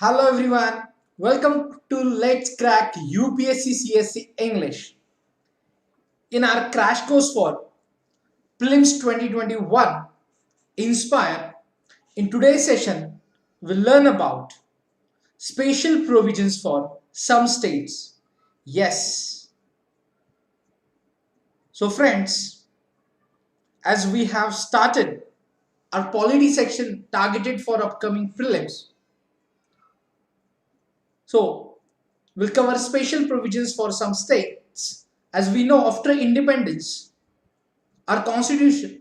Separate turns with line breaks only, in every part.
Hello everyone, welcome to Let's Crack UPSC CSE English. In our crash course for Prelims 2021 Inspire, in today's session we'll learn about special provisions for some states. Yes. So friends, as we have started our polity section targeted for upcoming prelims, so we'll cover special provisions for some states. As we know, after independence, our constitution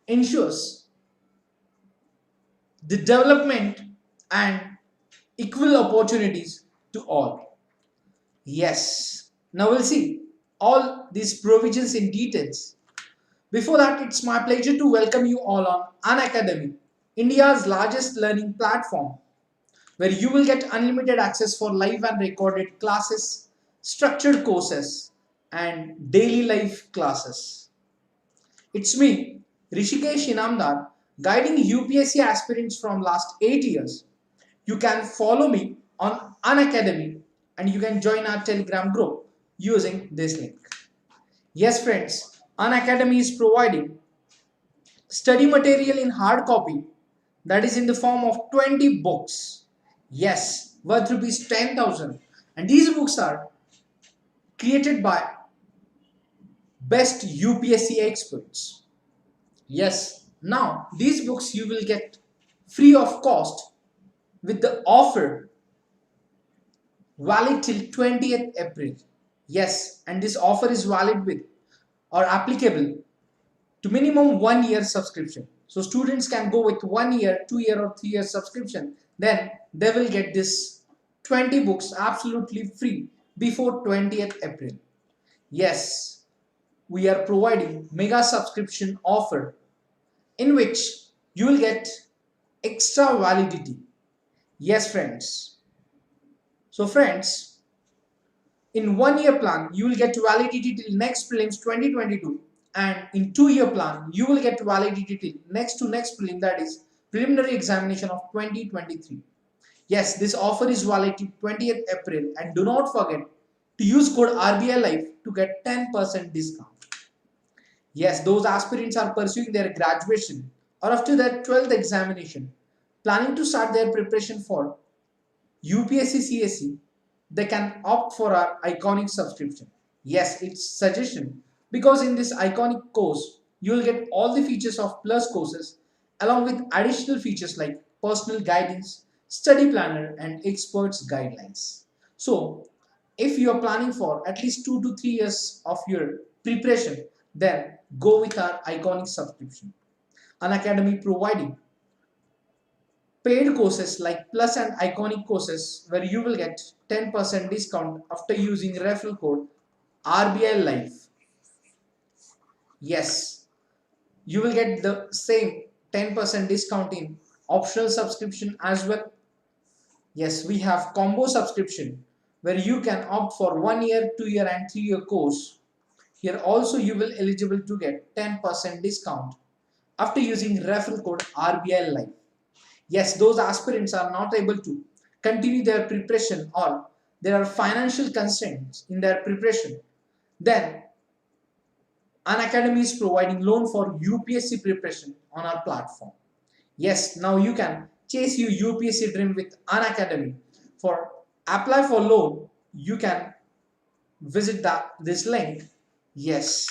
ensures the development and equal opportunities to all. Yes. Now we'll see all these provisions in details. Before that, it's my pleasure to welcome you all on Unacademy, India's largest learning platform, where you will get unlimited access for live and recorded classes, structured courses, and daily life classes. It's me, Rushikesh Inamdar, guiding UPSC aspirants from last 8 years. You can follow me on Unacademy and you can join our Telegram group using this link. Yes friends, Unacademy is providing study material in hard copy, that is in the form of 20 books. Yes, worth rupees 10,000, and these books are created by best UPSC experts. Yes, now these books you will get free of cost with the offer valid till 20th April. Yes, and this offer is valid with or applicable to minimum 1 year subscription. So students can go with 1 year, 2 year or 3 year subscription. Then they will get this 20 books absolutely free before 20th April. Yes, we are providing mega subscription offer in which you will get extra validity. Yes friends. So friends, in 1 year plan you will get validity till next prelims 2022, and in 2 year plan you will get validity till next to next prelim, that is preliminary examination of 2023. Yes, this offer is valid till 20th April, and do not forget to use code RBI Life to get 10% discount. Yes, those aspirants are pursuing their graduation or after their 12th examination, planning to start their preparation for UPSC CSE, they can opt for our iconic subscription. Yes, it's suggestion because in this iconic course, you will get all the features of plus courses along with additional features like personal guidance, study planner, and experts guidelines. So, if you are planning for at least 2 to 3 years of your preparation, then go with our iconic subscription. Unacademy providing paid courses like plus and iconic courses where you will get 10% discount after using referral code RBI Life. Yes, you will get the same 10% discount in optional subscription as well. Yes, we have combo subscription where you can opt for 1 year, 2 year and 3 year course. Here also you will eligible to get 10% discount after using referral code RBI Life. Yes, those aspirants are not able to continue their preparation or there are financial constraints in their preparation, then Unacademy is providing loan for UPSC preparation on our platform. Yes, now you can chase your UPSC dream with Unacademy. For apply for loan, you can visit this link. Yes,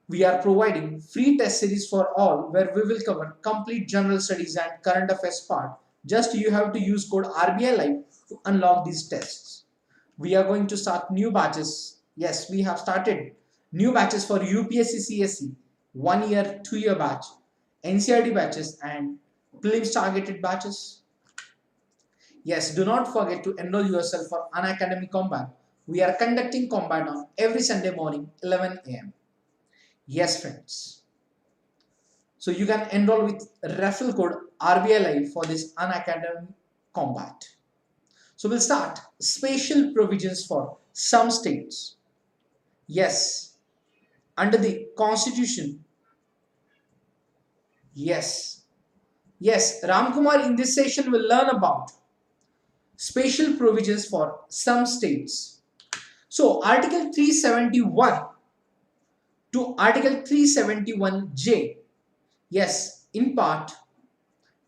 we are providing free test series for all where we will cover complete general studies and current affairs part. Just you have to use code RBI Live to unlock these tests. We are going to start new batches. Yes, we have started new batches for UPSC CSE, 1 year, 2 year batch, NCRT batches and prelims targeted batches. Yes, do not forget to enroll yourself for Unacademy Combat. We are conducting combat on every Sunday morning 11 a.m. Yes friends. So you can enroll with referral code RBI Live for this Unacademy Combat. So we'll start special provisions for some states. Yes, under the constitution. Yes, Yes, Ramkumar in this session will learn about special provisions for some states. So Article 371 to Article 371J. Yes, in part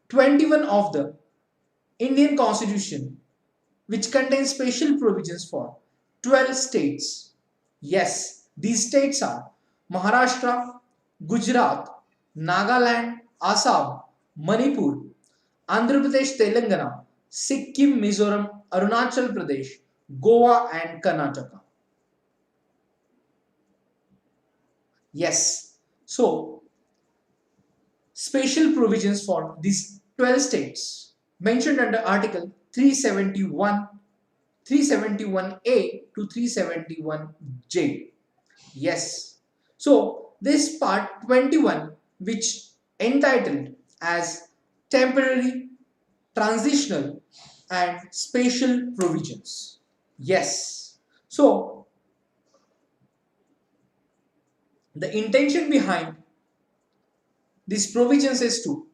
21 of the Indian Constitution, which contains special provisions for 12 states. Yes, these states are Maharashtra, Gujarat, Nagaland, Assam, Manipur, Andhra Pradesh, Telangana, Sikkim, Mizoram, Arunachal Pradesh, Goa and Karnataka. Yes, so special provisions for these 12 states mentioned under Article 371, 371A to 371J. Yes. So this part 21, which entitled as temporary, transitional and spatial provisions. Yes. So the intention behind these provisions is to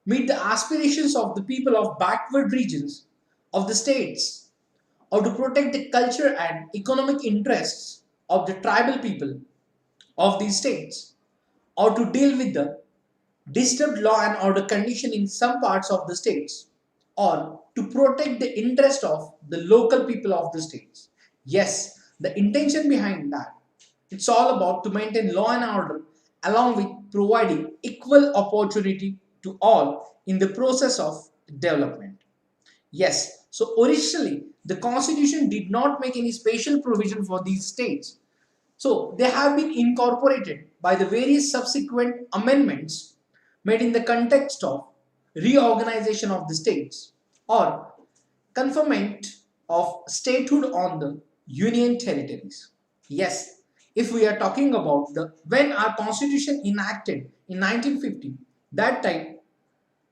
meet the aspirations of the people of backward regions of the states, or to protect the culture and economic interests of the tribal people of these states, or to deal with the disturbed law and order condition in some parts of the states, or to protect the interest of the local people of the states. Yes, the intention behind that, it's all about to maintain law and order along with providing equal opportunity to all in the process of development. Yes, so originally the constitution did not make any special provision for these states. So they have been incorporated by the various subsequent amendments made in the context of reorganization of the states or conferment of statehood on the union territories. Yes, if we are talking about the when our constitution enacted in 1950, that time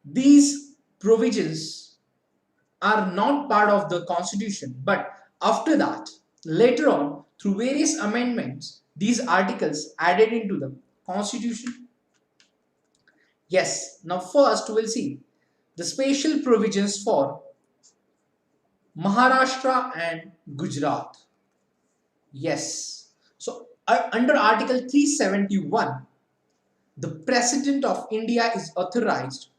these provisions are not part of the constitution, but after that, later on, through various amendments, these articles added into the constitution. Yes, now first we'll see the special provisions for Maharashtra and Gujarat. Yes, so under Article 371, the President of India is authorized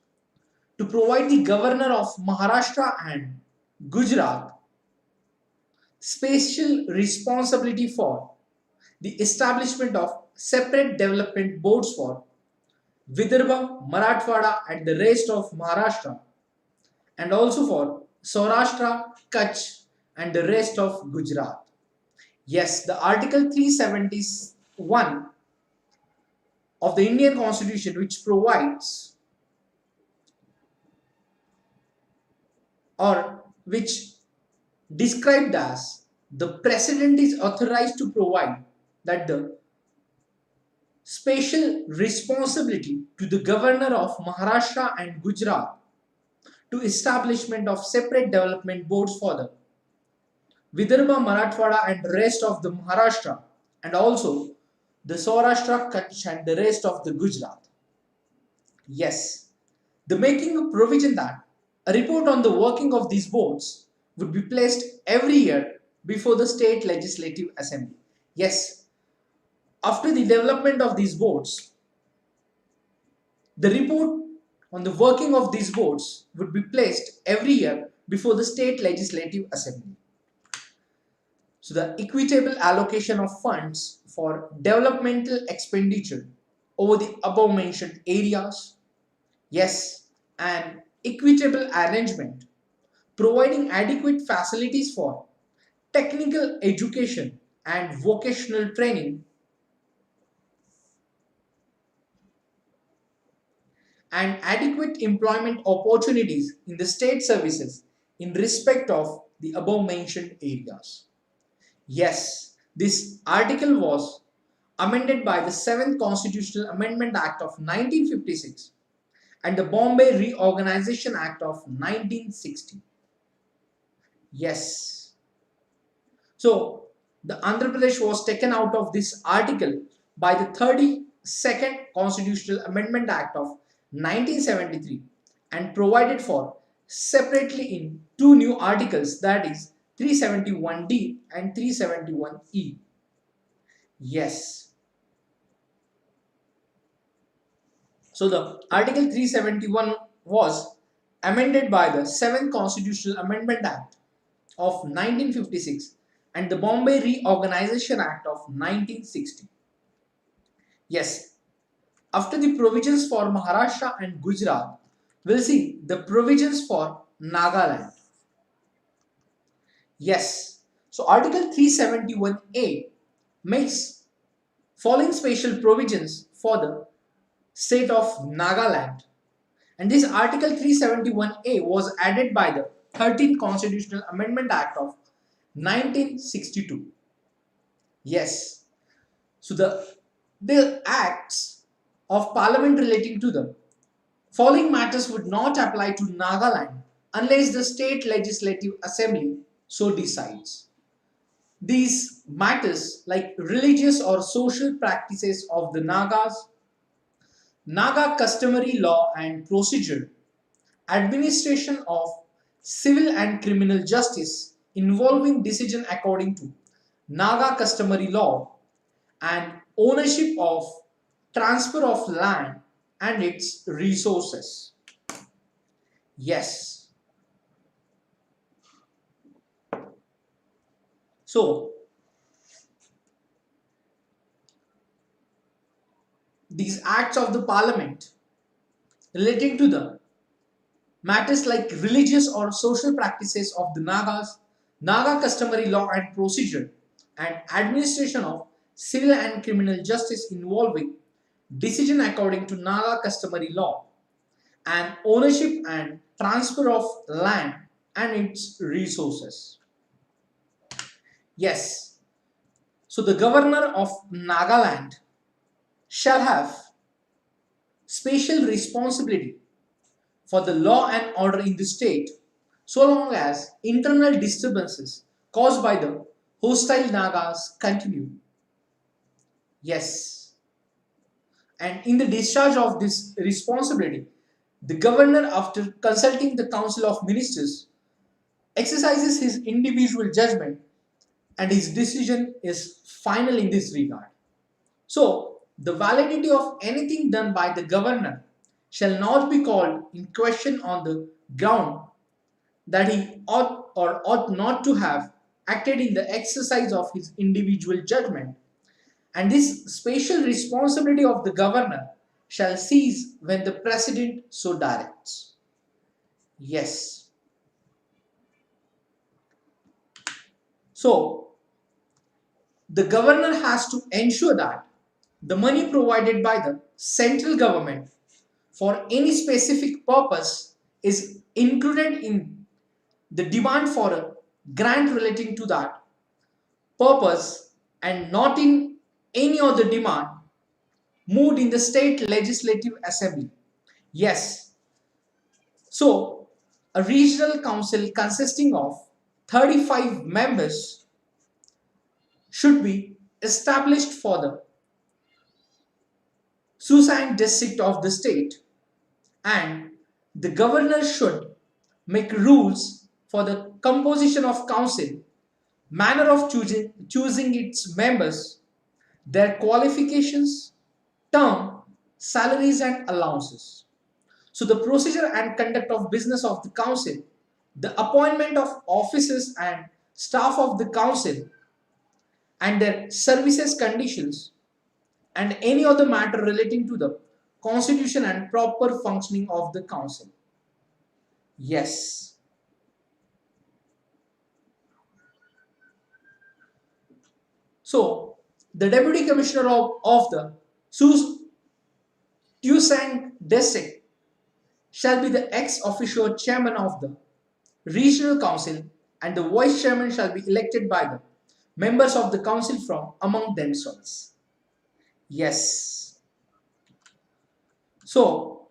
to provide the Governor of Maharashtra and Gujarat special responsibility for the establishment of separate development boards for Vidarbha, Marathwada and the rest of Maharashtra, and also for Saurashtra, Kutch and the rest of Gujarat. Yes, the Article 371 of the Indian Constitution, which provides or which described as the President is authorized to provide that the special responsibility to the Governor of Maharashtra and Gujarat to establishment of separate development boards for the Vidarbha, Marathwada and rest of the Maharashtra, and also the Saurashtra, Kutch and the rest of the Gujarat. Yes, the making a provision that a report on the working of these boards would be placed every year before the state legislative assembly. Yes, after the development of these boards, the report on the working of these boards would be placed every year before the state legislative assembly. So the equitable allocation of funds for developmental expenditure over the above mentioned areas. Yes, an equitable arrangement providing adequate facilities for technical education and vocational training and adequate employment opportunities in the state services in respect of the above mentioned areas. Yes, this article was amended by the 7th Constitutional Amendment Act of 1956 and the Bombay Reorganization Act of 1960. Yes. So, the Andhra Pradesh was taken out of this article by the 32nd Constitutional Amendment Act of 1973 and provided for separately in two new articles, that is 371D and 371E. Yes. So the Article 371 was amended by the 7th Constitutional Amendment Act of 1956 and the Bombay Reorganization Act of 1960. Yes, after the provisions for Maharashtra and Gujarat, we'll see the provisions for Nagaland. Yes, so Article 371A makes following special provisions for the state of Nagaland. And this Article 371A was added by the 13th Constitutional Amendment Act of 1962. Yes. So the acts of Parliament relating to the following matters would not apply to Nagaland unless the State Legislative Assembly so decides. These matters like religious or social practices of the Nagas, Naga customary law and procedure, administration of civil and criminal justice involving decision according to Naga customary law, and ownership of transfer of land and its resources. Yes. So these acts of the parliament relating to the matters like religious or social practices of the Nagas, Naga customary law and procedure, and administration of civil and criminal justice involving decision according to Naga customary law, and ownership and transfer of land and its resources. Yes. So the governor of Nagaland shall have special responsibility for the law and order in the state so long as internal disturbances caused by the hostile Nagas continue. Yes. And in the discharge of this responsibility, the governor, after consulting the Council of Ministers, exercises his individual judgment and his decision is final in this regard. So, the validity of anything done by the governor shall not be called in question on the ground that he ought or ought not to have acted in the exercise of his individual judgment, and this special responsibility of the governor shall cease when the president so directs. Yes. So, the governor has to ensure that the money provided by the central government for any specific purpose is included in the demand for a grant relating to that purpose and not in any other demand moved in the state legislative assembly. Yes. So, a regional council consisting of 35 members should be established for the Susan district of the state, and the governor should make rules for the composition of council, manner of choosing its members, their qualifications, term, salaries and allowances. So the procedure and conduct of business of the council, the appointment of officers and staff of the council and their services conditions, and any other matter relating to the constitution and proper functioning of the council. Yes. So, the Deputy Commissioner of the Tucson district shall be the ex officio chairman of the regional council, and the vice chairman shall be elected by the members of the council from among themselves. Yes. So,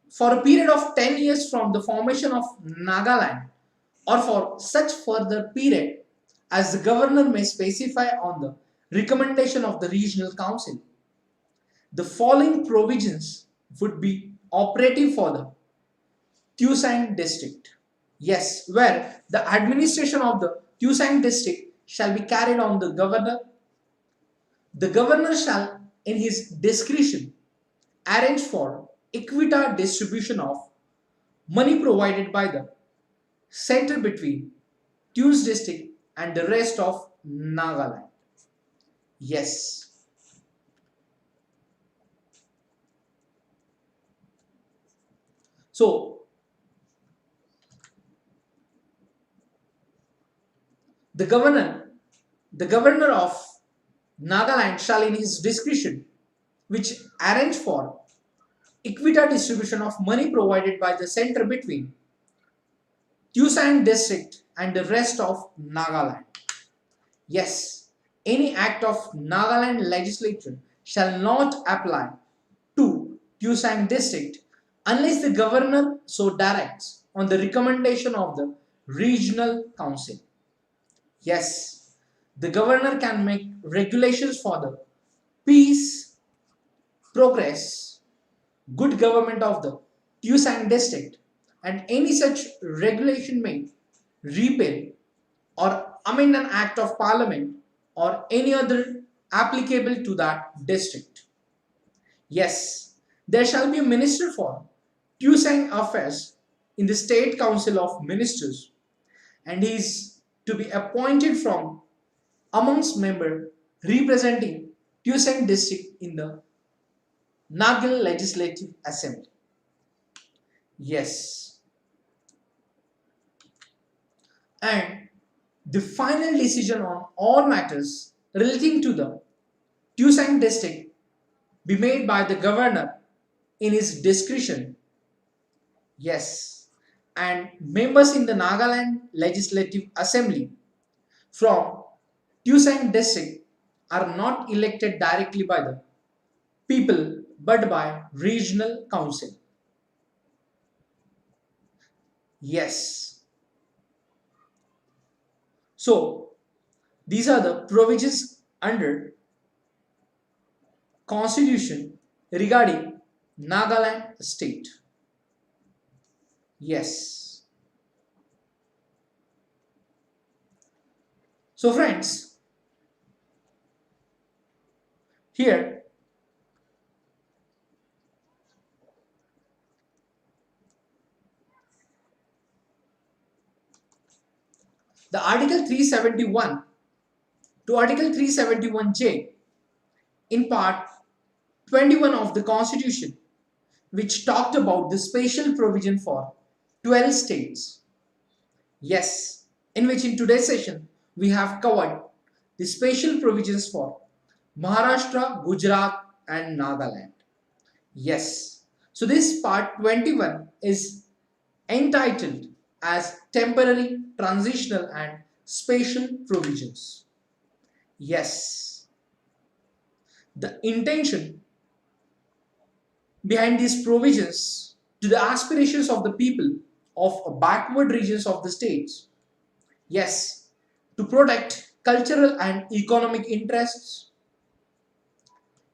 for a period of 10 years from the formation of Nagaland or for such further period as the governor may specify on the recommendation of the regional council, the following provisions would be operative for the Tucson district. Yes, where the administration of the Tucson district shall be carried on the governor. The governor shall, in his discretion, arrange for equitable distribution of money provided by the center between Tues district and the rest of Nagaland. Yes. So, the governor, the governor of Nagaland shall in his discretion, which arrange for equitable distribution of money provided by the center between Tucson district and the rest of Nagaland. Yes, any act of Nagaland legislature shall not apply to Tucson district unless the governor so directs on the recommendation of the regional council. Yes, the governor can make regulations for the peace, progress, good government of the Tucson district, and any such regulation may repeal or amend an act of parliament or any other applicable to that district. Yes, there shall be a minister for Tucson affairs in the state council of ministers, and he is to be appointed from amongst members representing Tucson district in the Nagaland Legislative Assembly. Yes. And the final decision on all matters relating to the Tucson district be made by the governor in his discretion. Yes. And members in the Nagaland Legislative Assembly from Tucson district are not elected directly by the people but by regional council. Yes. So, these are the provisions under Constitution regarding Nagaland state. Yes. So friends, here the Article 371 to Article 371J in part 21 of the Constitution, which talked about the special provision for 12 states. Yes, in which in today's session we have covered the special provisions for Maharashtra, Gujarat and Nagaland. Yes, so this part 21 is entitled as temporary, transitional and special provisions. Yes, the intention behind these provisions to the aspirations of the people of backward regions of the states. Yes, to protect cultural and economic interests.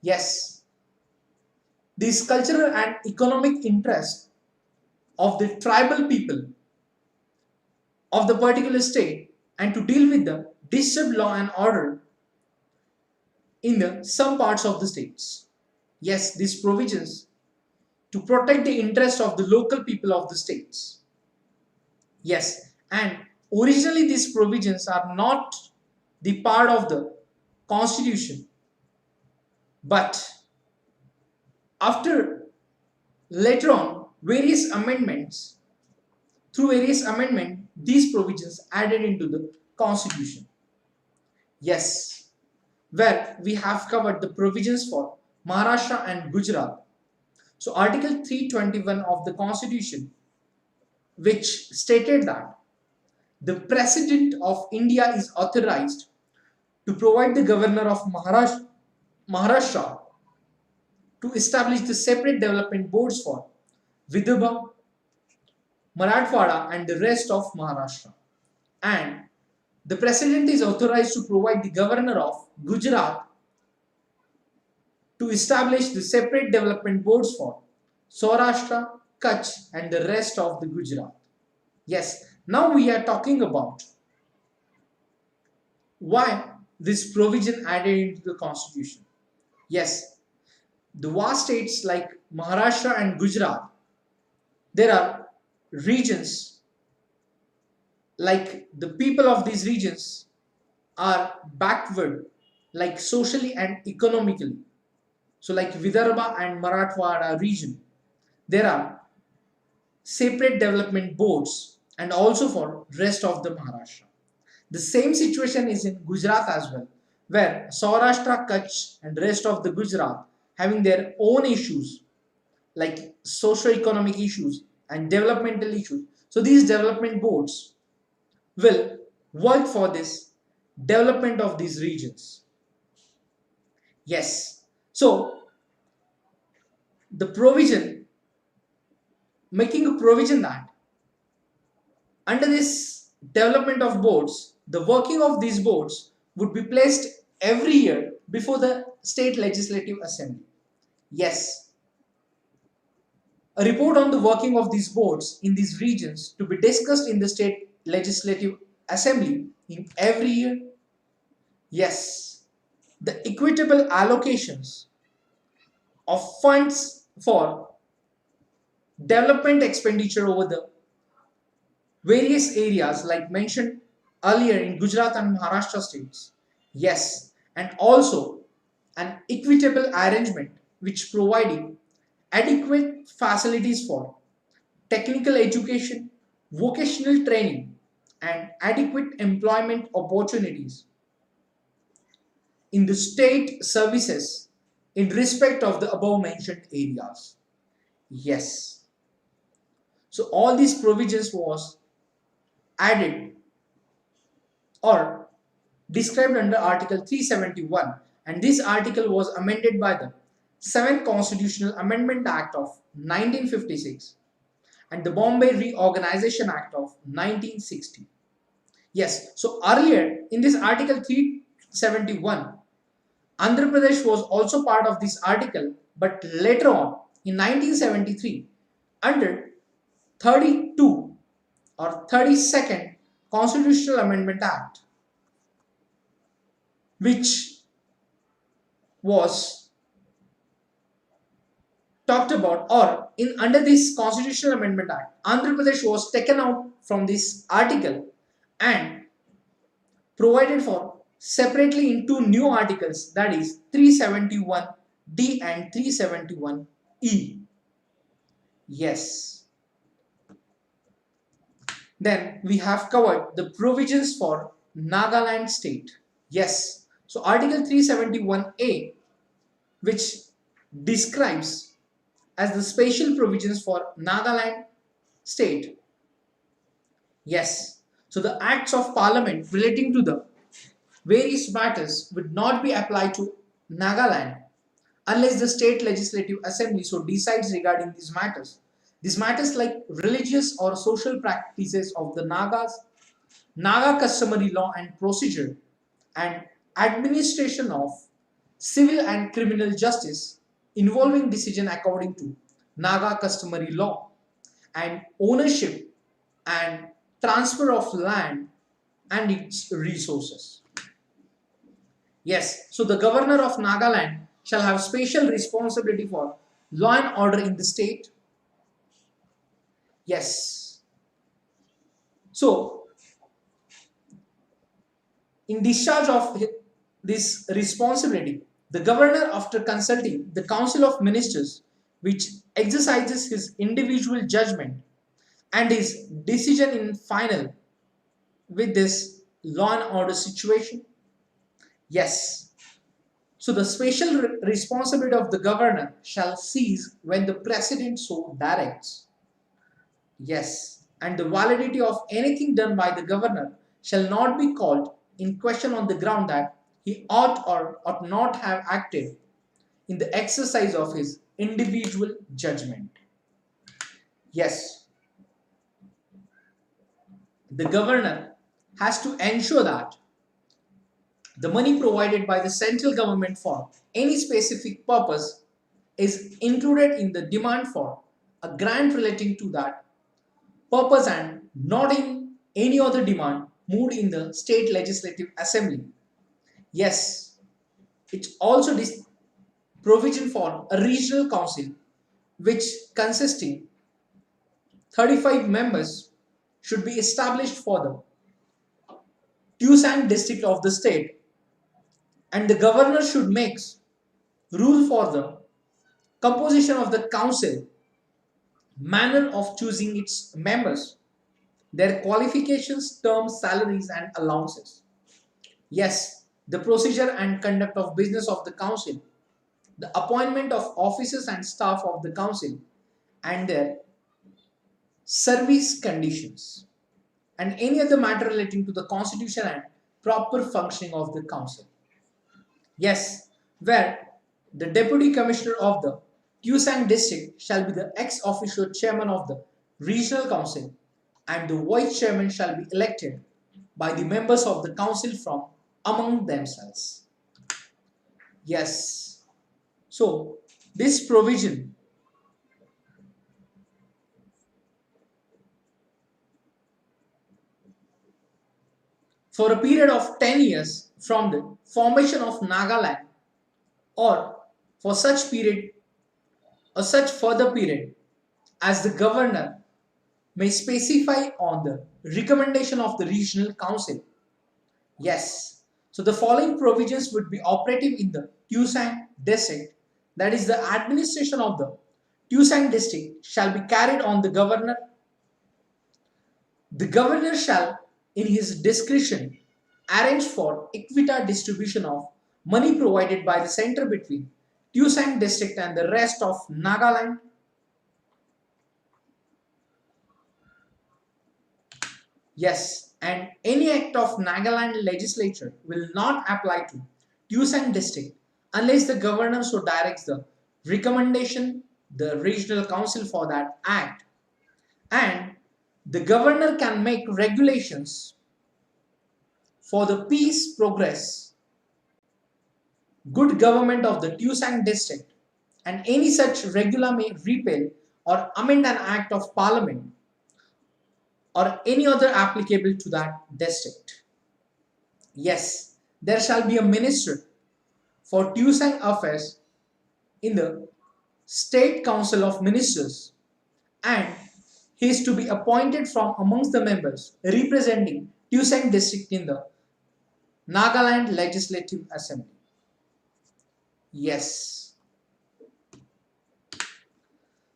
Yes, these cultural and economic interests of the tribal people of the particular state and to deal with the disturbed law and order in the some parts of the states. Yes, these provisions to protect the interest of the local people of the states. Yes, and originally these provisions are not the part of the Constitution, but after later on various amendments, through various amendment, these provisions added into the Constitution. Yes, where we have covered the provisions for Maharashtra and Gujarat. So Article 321 of the Constitution, which stated that the President of India is authorized to provide the Governor of Maharashtra to establish the separate development boards for Vidarbha, Marathwada and the rest of Maharashtra. And the President is authorized to provide the Governor of Gujarat to establish the separate development boards for Saurashtra, Kutch and the rest of the Gujarat. Yes, now we are talking about why this provision added into the constitution. Yes, the vast states like Maharashtra and Gujarat, there are regions like the people of these regions are backward like socially and economically. So like Vidarbha and Marathwada region, there are separate development boards and also for rest of the Maharashtra. The same situation is in Gujarat as well, where Saurashtra, Kutch and rest of the Gujarat having their own issues like socio-economic issues and developmental issues. So these development boards will work for this development of these regions. Yes. So the provision, making a provision that under this development of boards, the working of these boards would be placed every year before the state legislative assembly. Yes. A report on the working of these boards in these regions to be discussed in the state legislative assembly in every year. Yes. The equitable allocations of funds for development expenditure over the various areas like mentioned earlier in Gujarat and Maharashtra states. Yes, and also an equitable arrangement which providing adequate facilities for technical education, vocational training and adequate employment opportunities in the state services in respect of the above mentioned areas. Yes. So all these provisions was added or described under Article 371 and this article was amended by the 7th Constitutional Amendment Act of 1956 and the Bombay Reorganization Act of 1960. Yes, so earlier in this Article 371, Andhra Pradesh was also part of this article, but later on in 1973, under 32 or 32nd Constitutional Amendment Act, which was talked about or in under this Constitutional Amendment Act, Andhra Pradesh was taken out from this article and provided for separately in two new articles, that is 371D and 371E. Yes. Then we have covered the provisions for Nagaland state. Yes. So Article 371A, which describes as the special provisions for Nagaland state. Yes. So the acts of parliament relating to the various matters would not be applied to Nagaland unless the state legislative assembly so decides regarding these matters. These matters like religious or social practices of the Nagas, Naga customary law and procedure, and administration of civil and criminal justice involving decision according to Naga customary law, and ownership and transfer of land and its resources. Yes, so the governor of Nagaland shall have special responsibility for law and order in the state. Yes. So, in discharge of this responsibility, the governor, after consulting the Council of Ministers, which exercises his individual judgment and his decision in final with this law and order situation. Yes. So the special responsibility of the governor shall cease when the president so directs. Yes. And the validity of anything done by the governor shall not be called in question on the ground that he ought or ought not have acted in the exercise of his individual judgment. Yes. The governor has to ensure that the money provided by the central government for any specific purpose is included in the demand for a grant relating to that purpose and not in any other demand moved in the state legislative assembly. Yes, it's also this provision for a regional council which consisting 35 members should be established for the Tucson district of the state, and the governor should make rule for the composition of the council, manner of choosing its members, their qualifications, terms, salaries, and allowances. Yes, the procedure and conduct of business of the council, the appointment of officers and staff of the council, and their service conditions, and any other matter relating to the constitution and proper functioning of the council. Yes, where the deputy commissioner of the Tucson district shall be the ex officio chairman of the regional council, and the vice chairman shall be elected by the members of the council from among themselves. Yes, so this provision for a period of 10 years from the formation of Nagaland, or for such period or such further period as the governor may specify on the recommendation of the regional council. Yes, so the following provisions would be operative in the Tucson district, that is the administration of the Tucson district shall be carried on the governor. The governor shall in his discretion arrange for equitable distribution of money provided by the center between Tucson district and the rest of Nagaland. Yes, and any act of Nagaland legislature will not apply to Tucson district unless the governor so directs the recommendation the regional council for that act, and the governor can make regulations for the peace, progress, good government of the Tucson district, and any such regular may repeal or amend an act of parliament or any other applicable to that district. Yes, there shall be a minister for Tucson affairs in the State Council of Ministers, and he is to be appointed from amongst the members representing Tucson district in the Nagaland Legislative Assembly. Yes.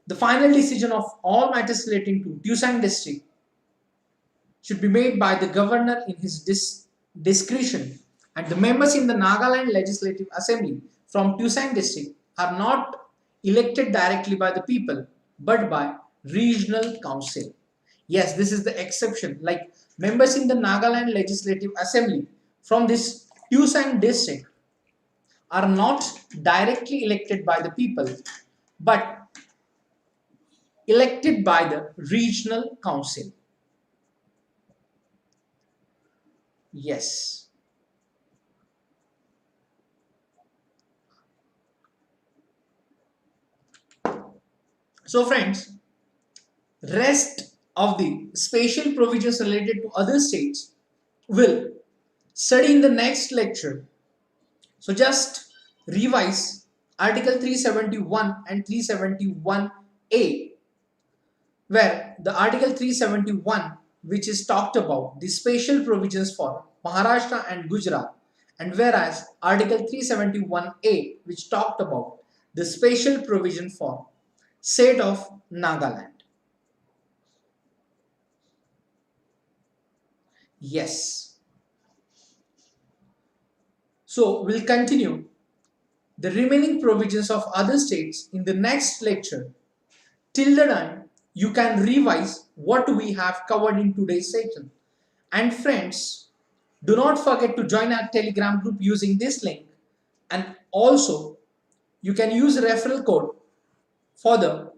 The final decision of all matters relating to Tucson district should be made by the governor in his discretion, and the members in the Nagaland Legislative Assembly from Tucson district are not elected directly by the people but by regional council. Yes, this is the exception, like members in the Nagaland Legislative Assembly from this Tucson district are not directly elected by the people but elected by the regional council. Yes. So friends, rest of the spatial provisions related to other states will study in the next lecture. So just revise Article 371 and 371A, where the Article 371 which is talked about the spatial provisions for Maharashtra and Gujarat, and whereas Article 371A which talked about the spatial provision for state of Nagaland. Yes. So we'll continue the remaining provisions of other states in the next lecture. Till the time, you can revise what we have covered in today's session. And friends, do not forget to join our Telegram group using this link, and also you can use referral code for the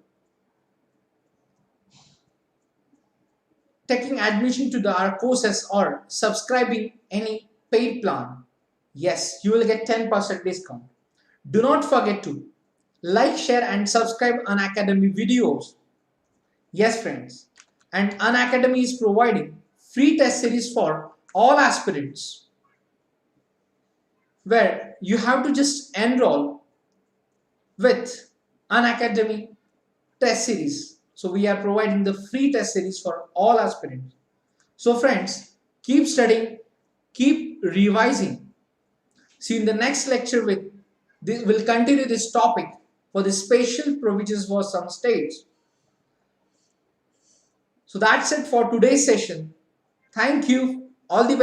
taking admission to our courses or subscribing any paid plan. Yes, you will get 10% discount. Do not forget to like, share and subscribe Unacademy videos. Yes friends, and Unacademy is providing free test series for all aspirants where you have to just enroll with Unacademy test series. So we are providing the free test series for all aspirants. So friends, keep studying, keep revising. See you in the next lecture with we'll continue this topic for the spatial provisions for some states. So that's it for today's session. Thank you. All the best.